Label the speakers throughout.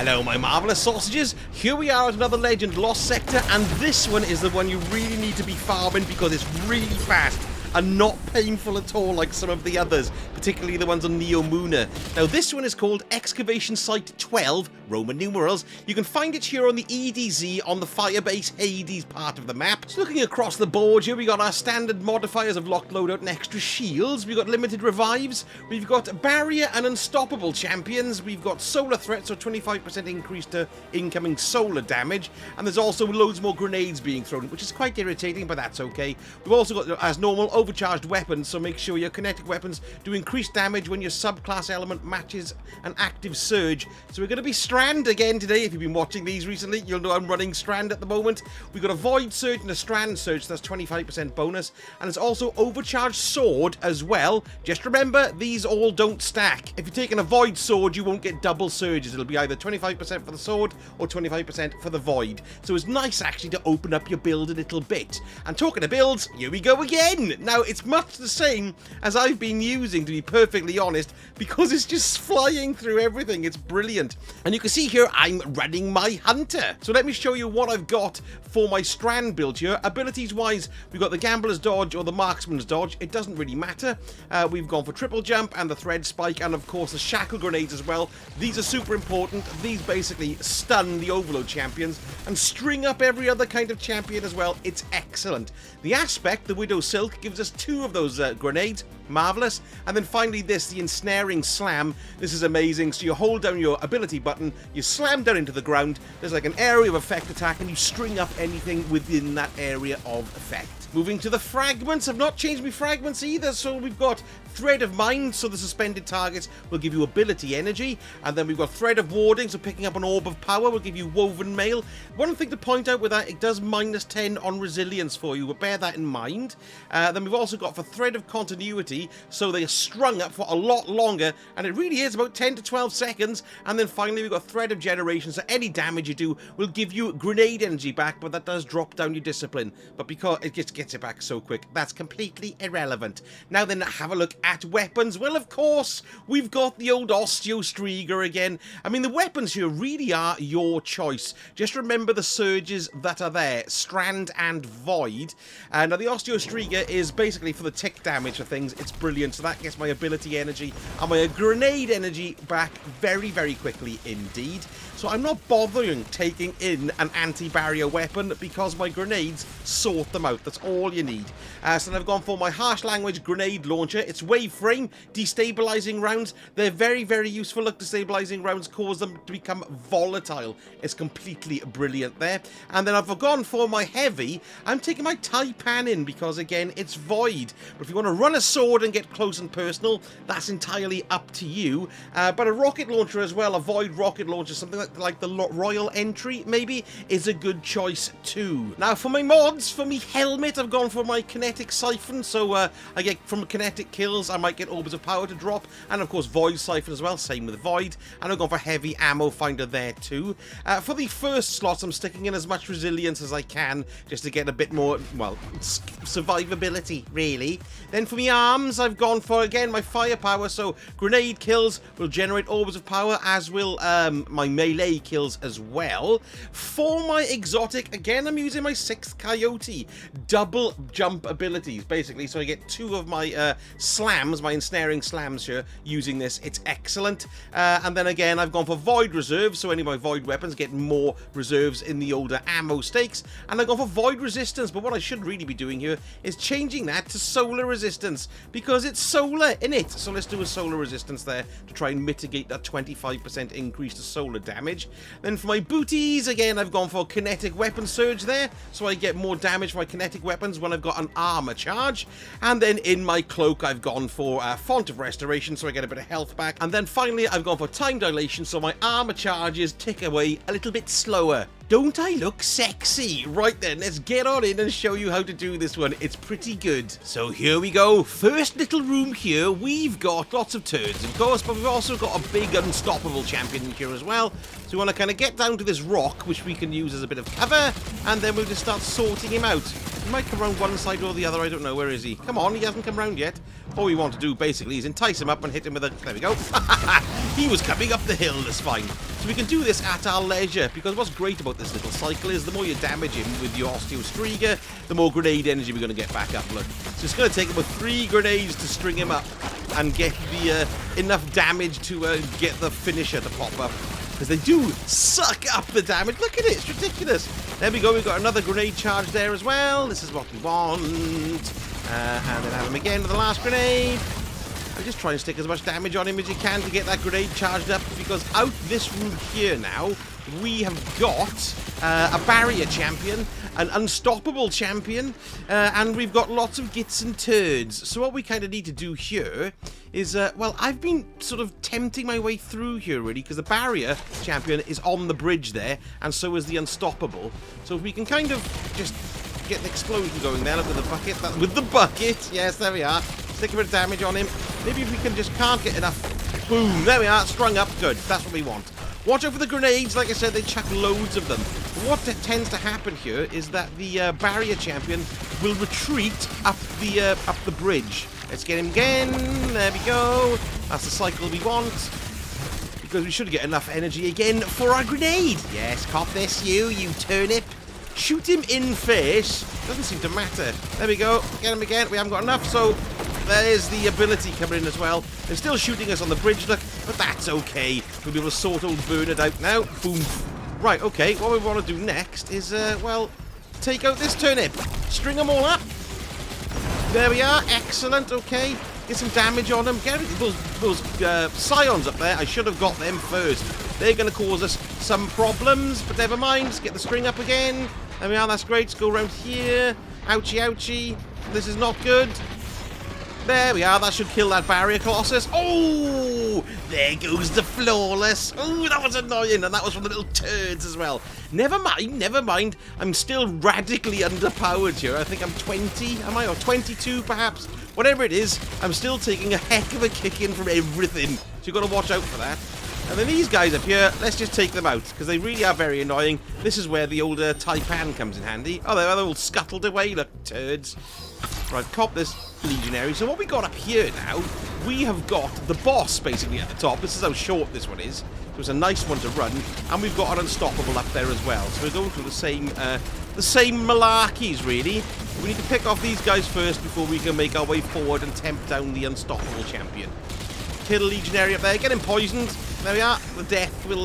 Speaker 1: Hello, my marvellous sausages. Here we are at another Legend Lost sector, and this one is the one you really need to be farming because it's really fast and not painful at all like some of the others, particularly the ones on Neomuna. Now, this one is called Excavation Site XII, Roman numerals. You can find it here on the EDZ on the Firebase Hades part of the map. So looking across the board here, we got our standard modifiers of locked loadout and extra shields. We've got limited revives. We've got barrier and unstoppable champions. We've got solar threats, so 25% increase to incoming solar damage. And there's also loads more grenades being thrown, which is quite irritating, but that's okay. We've also got, as normal, overcharged weapons, so make sure your kinetic weapons do increased damage when your subclass element matches an active surge. So we're going to be Strand again today. If you've been watching these recently, you'll know I'm running Strand at the moment. We've got a Void Surge and a Strand Surge, so that's 25% bonus. And it's also overcharged sword as well. Just remember, these all don't stack. If you're taking a Void Sword, you won't get double surges. It'll be either 25% for the sword or 25% for the Void. So it's nice actually to open up your build a little bit. And talking of builds, here we go again. Now, it's much the same as I've been using, to be perfectly honest, because it's just flying through everything. It's brilliant. And you can see here, I'm running my Hunter. So let me show you what I've got for my Strand build here. Abilities-wise, we've got the Gambler's Dodge or the Marksman's Dodge. It doesn't really matter. We've gone for Triple Jump and the Thread Spike, and of course the Shackle Grenades as well. These are super important. These basically stun the Overload champions and string up every other kind of champion as well. It's excellent. The Aspect, the Widow Silk, gives us 2 of those grenades. Marvellous. And then finally this, the Ensnaring Slam. This is amazing. So you hold down your ability button, you slam down into the ground, there's like an area of effect attack, and you string up anything within that area of effect. Moving to the fragments. I've not changed my fragments either, so we've got Thread of Mind, so the suspended targets will give you ability energy, and then we've got Thread of Warding, so picking up an Orb of Power will give you Woven Mail. One thing to point out with that, it does -10 on resilience for you, but bear that in mind. Then we've also got for Thread of Continuity, so they are strung up for a lot longer, and it really is about 10 to 12 seconds. And then finally we've got Thread of Generation, so any damage you do will give you grenade energy back, but that does drop down your discipline. But because it gets it back so quick, that's completely irrelevant. Now then, have a look at weapons. Well, of course, we've got the old Osteostriga again. I mean, the weapons here really are your choice. Just remember the surges that are there, Strand and Void. Now, the Osteostriga is basically for the tick damage of things. It's brilliant, so that gets my ability energy and my grenade energy back very, very quickly indeed. So I'm not bothering taking in an anti-barrier weapon because my grenades sort them out. That's all you need. So then I've gone for my Harsh Language Grenade Launcher. It's wave frame, destabilizing rounds. They're very, very useful. Look, destabilizing rounds cause them to become volatile. It's completely brilliant there. And then I've gone for my heavy. I'm taking my Taipan in because, again, it's Void. But if you want to run a sword and get close and personal, that's entirely up to you. But a rocket launcher as well, a Void rocket launcher, something like the Royal Entry, maybe, is a good choice too. Now, for my mods, for my helmet, I've gone for my Kinetic Siphon. So I get from kinetic kills, I might get Orbs of Power to drop. And of course, Void Siphon as well, same with Void. And I've gone for Heavy Ammo Finder there too. For the first slots, I'm sticking in as much resilience as I can, just to get a bit more, well, survivability, really. Then for my arms, I've gone for, again, my firepower. So grenade kills will generate Orbs of Power, as will my melee kills as well. For my exotic, again, I'm using my 6th Coyote. Double jump abilities, basically. So I get 2 of my slams, my ensnaring slams here, using this. It's excellent. And then again, I've gone for Void Reserve, so any of my Void weapons get more reserves in the older ammo stakes. And I've gone for Void Resistance, but what I should really be doing here is changing that to Solar Resistance, because it's solar in it. So let's do a Solar Resistance there to try and mitigate that 25% increase to solar damage. Then for my booties, again, I've gone for Kinetic Weapon Surge there, so I get more damage for my kinetic weapons when I've got an armor charge. And then in my cloak, I've gone for Font of Restoration, so I get a bit of health back. And then finally, I've gone for Time Dilation, so my armor charges tick away a little bit slower. Don't I look sexy? Right then, let's get on in and show you how to do this one. It's pretty good. So here we go. First little room here, we've got lots of turds, of course, but we've also got a big unstoppable champion here as well. So we want to kind of get down to this rock, which we can use as a bit of cover, and then we'll just start sorting him out. He might come around one side or the other, I don't know. Where is he? Come on, he hasn't come around yet. All we want to do, basically, is entice him up and hit him with a... There we go. He was coming up the hill, that's fine. So we can do this at our leisure, because what's great about this little cycle is the more you damage him with your Osteostriga, the more grenade energy we're going to get back up, look. So it's going to take about 3 grenades to string him up and get the enough damage to get the finisher to pop up. Because they do suck up the damage. Look at it, it's ridiculous. There we go, we've got another grenade charge there as well. This is what we want. And then have him again with the last grenade. I'm just trying to stick as much damage on him as you can to get that grenade charged up, because out this route here now, we have got a barrier champion, an unstoppable champion, and we've got lots of gits and turds. So what we kind of need to do here is, well, I've been sort of tempting my way through here, really, because the barrier champion is on the bridge there, and so is the unstoppable. So if we can kind of just get an explosion going there, look with the bucket, with the bucket, yes, there we are. Stick a bit of damage on him. Maybe if we can just can't get enough. Boom, there we are, strung up, good, that's what we want. Watch out for the grenades, like I said, they chuck loads of them. What tends to happen here is that the barrier champion will retreat up the bridge. Let's get him again, there we go. That's the cycle we want. Because we should get enough energy again for our grenade. Yes, cop this, you turnip. Shoot him in face. Doesn't seem to matter. There we go. Get him again. We haven't got enough, so there's the ability coming in as well. They're still shooting us on the bridge, look, but that's okay. We'll be able to sort old Bernard out now. Boom. Right, okay. What we want to do next is, well, take out this turnip. String them all up. There we are. Excellent. Okay. Get some damage on them. Get those scions up there. I should have got them first. They're going to cause us some problems, but never mind. Let's get the string up again. There we are. That's great. Let's go around here. Ouchie, ouchie. This is not good. There we are. That should kill that barrier colossus. Oh, there goes the flawless. Oh, that was annoying, and that was from the little turds as well. Never mind, never mind. I'm still radically underpowered here. I think I'm 20, am I? Or 22, perhaps? Whatever it is, I'm still taking a heck of a kick in from everything. So you've got to watch out for that. And then these guys up here, let's just take them out, because they really are very annoying. This is where the older Taipan comes in handy. Oh, they're all scuttled away, look, turds. Right, cop this legionary. So what we got up here now, we have got the boss basically at the top. This is how short this one is. So it's a nice one to run, and we've got an unstoppable up there as well. So we're going through the same malarkeys, really. We need to pick off these guys first before we can make our way forward and tempt down the unstoppable champion. Kill the legionary up there, get him poisoned. There we are. The death will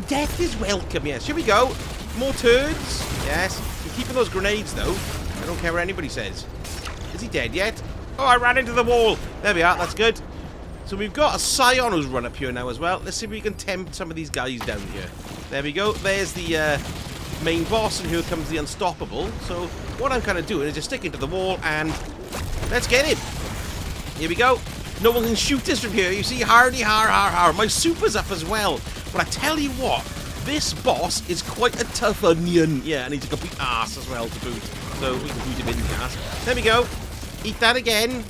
Speaker 1: death is welcome. Yes, here we go. More turds. Yes, we're keeping those grenades though. I don't care what anybody says. Is he dead yet? Oh, I ran into the wall. There we are. That's good. So we've got a scion who's run up here now as well. Let's see if we can tempt some of these guys down here. There we go. There's the main boss, and here comes the unstoppable. So what I'm kind of doing is just sticking to the wall, and let's get him. Here we go. No one can shoot us from here. You see, hardy, har, har, har. My super's up as well. But I tell you what, this boss is quite a tough onion. Yeah, and he's a complete ass as well to boot. So we can boot him in the ass. There we go. Eat that again.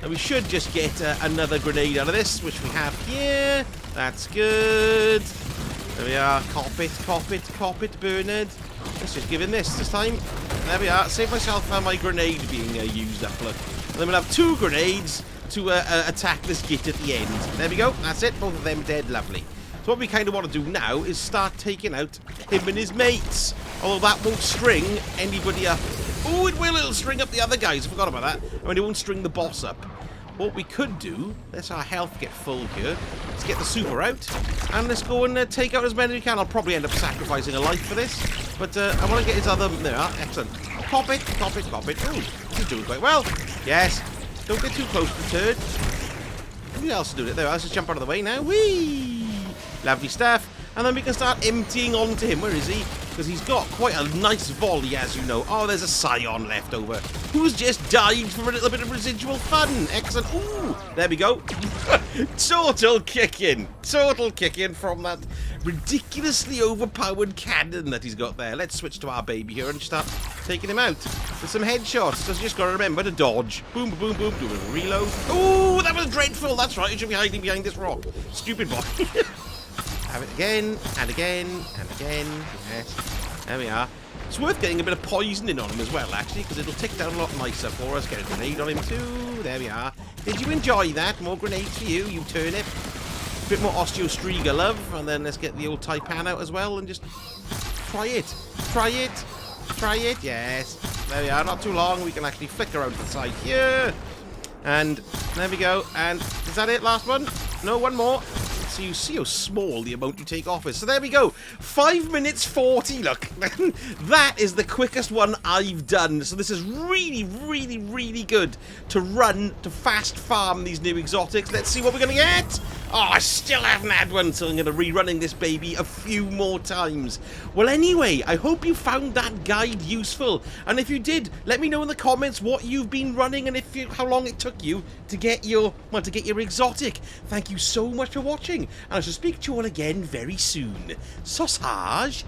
Speaker 1: And we should just get another grenade out of this, which we have here. That's good. There we are. Cop it, cop it, cop it, Bernard. Let's just give him this time. There we are. Save myself my grenade being used up. Look. And then we'll have 2 grenades to attack this git at the end. There we go. That's it. Both of them dead. Lovely. So what we kind of want to do now is start taking out him and his mates. Although that won't string anybody up. Oh, it will. It'll string up the other guys. I forgot about that. I mean, it won't string the boss up. What we could do, let's our health get full here. Let's get the super out. And let's go and take out as many as we can. I'll probably end up sacrificing a life for this. But I want to get his other... There we are. Excellent. Pop it, pop it, pop it. Oh, this is doing quite well. Yes. Don't get too close to the turd. Who else is doing it? There, let's just jump out of the way now. Whee! Lovely stuff. And then we can start emptying onto him. Where is he? Because he's got quite a nice volley, as you know. Oh, there's a scion left over. Who's just died for a little bit of residual fun. Excellent. Ooh, there we go. Total kick-in. Total kick-in from that ridiculously overpowered cannon that he's got there. Let's switch to our baby here and start taking him out with some headshots. So you just got to remember to dodge. Boom, boom, boom. Do a reload. Ooh, that was dreadful. That's right. You should be hiding behind this rock. Stupid boy. Have it again, and again, and again. Yes. There we are. It's worth getting a bit of poisoning on him as well, actually, because it'll tick down a lot nicer for us. Get a grenade on him, too. There we are. Did you enjoy that? More grenades for you, you turnip. bit more Osteostriga, love. And then let's get the old Taipan out as well and just try it. Try it. Try it. Yes. There we are. Not too long. We can actually flick around to the side here. And there we go. And is that it? Last one? No, one more. So you see how small the amount you take off is. So there we go. 5 minutes 40. Look, that is the quickest one I've done. So this is really, really, really good to run, to fast farm these new exotics. Let's see what we're going to get. Oh, I still haven't had one, so I'm going to rerunning this baby a few more times. Well, anyway, I hope you found that guide useful. And if you did, let me know in the comments what you've been running and how long it took you to get your exotic. Thank you so much for watching, and I shall speak to you all again very soon. Sausage.